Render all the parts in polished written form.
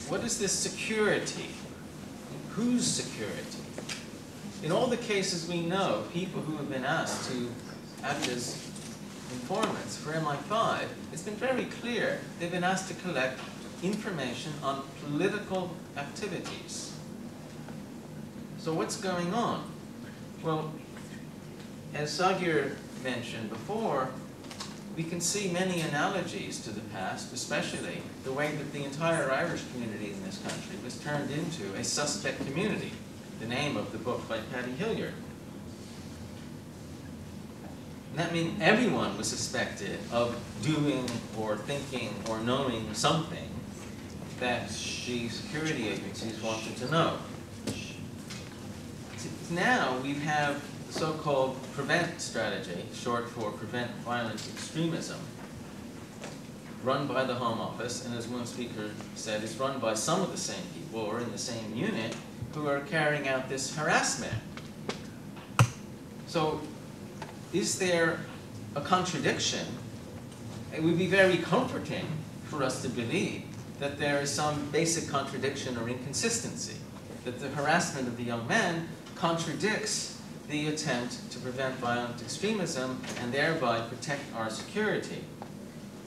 what is this security? Whose security? In all the cases we know, people who have been asked to act as informants for MI5, it's been very clear they've been asked to collect information on political activities. So what's going on? Well, as Sagir mentioned before, we can see many analogies to the past, especially the way that the entire Irish community in this country was turned into a suspect community, the name of the book by Paddy Hilliard. And that means everyone was suspected of doing or thinking or knowing something that the security agencies wanted to know. Now we have the so-called PREVENT strategy, short for Prevent Violent Extremism, run by the Home Office, and as one speaker said, it's run by some of the same people or in the same unit who are carrying out this harassment. So is there a contradiction? It would be very comforting for us to believe that there is some basic contradiction or inconsistency, that the harassment of the young man contradicts the attempt to prevent violent extremism and thereby protect our security.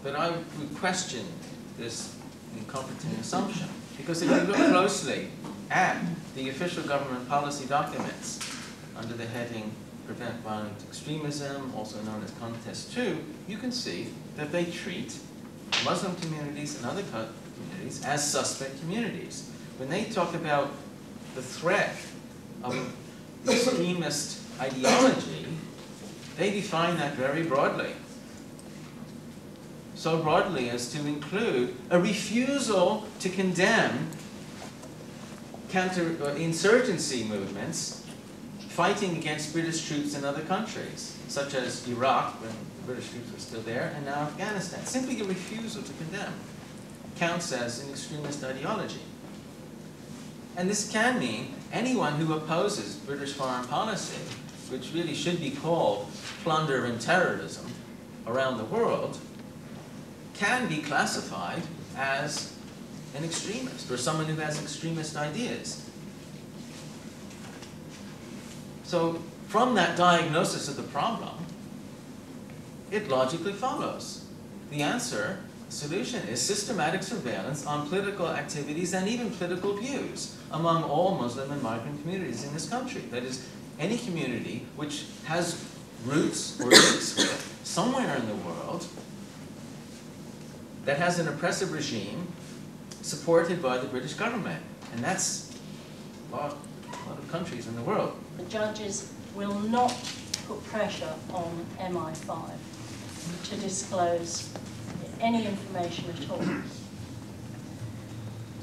But I would question this comforting assumption, because if you look closely at the official government policy documents under the heading Prevent Violent Extremism, also known as Contest 2, you can see that they treat Muslim communities and other communities as suspect communities. When they talk about the threat of extremist ideology, they define that very broadly. So broadly as to include a refusal to condemn insurgency movements fighting against British troops in other countries, such as Iraq, when the British troops were still there, and now Afghanistan. Simply a refusal to condemn counts as an extremist ideology. And this can mean anyone who opposes British foreign policy, which really should be called plunder and terrorism around the world, can be classified as an extremist or someone who has extremist ideas. So from that diagnosis of the problem, it logically follows. The answer, the solution is systematic surveillance on political activities and even political views among all Muslim and migrant communities in this country. That is, any community which has roots or links with somewhere in the world that has an oppressive regime supported by the British government. And that's a lot of countries in the world. The judges will not put pressure on MI5 to disclose any information at all.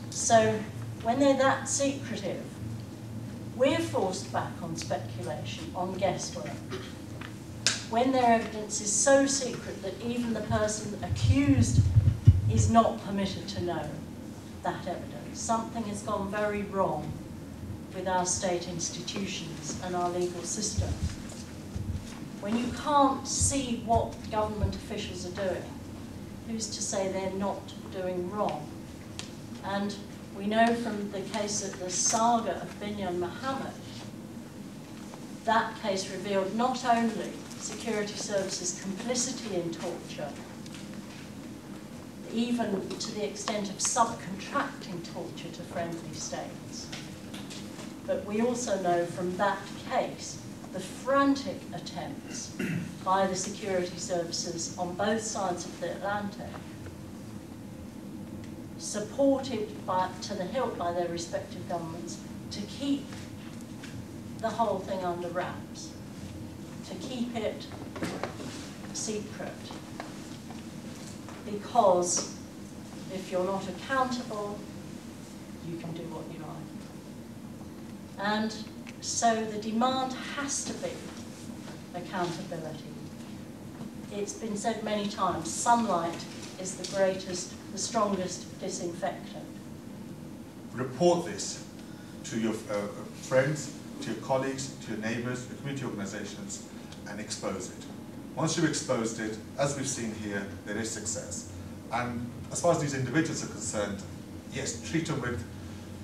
So when they're that secretive, we're forced back on speculation, on guesswork. When their evidence is so secret that even the person accused is not permitted to know that evidence, something has gone very wrong with our state institutions and our legal system. When you can't see what government officials are doing, who's to say they're not doing wrong? And we know from the case of the saga of Binyan Mohammed, that case revealed not only security services' complicity in torture, even to the extent of subcontracting torture to friendly states. But we also know from that case the frantic attempts by the security services on both sides of the Atlantic, supported to the hilt by their respective governments, to keep the whole thing under wraps, to keep it secret. Because if you're not accountable, you can do what you like. And so the demand has to be accountability. It's been said many times, sunlight is the greatest, the strongest disinfectant. Report this to your friends, to your colleagues, to your neighbours, your community organisations, and expose it. Once you've exposed it, as we've seen here, there is success. And as far as these individuals are concerned, yes, treat them with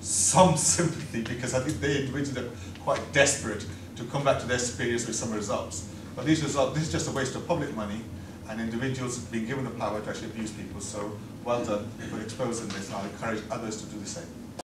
some sympathy, because I think they individually are quite desperate to come back to their superiors with some results. But these results, this is just a waste of public money, and individuals being given the power to actually abuse people. So well done for exposing this, and I'll encourage others to do the same.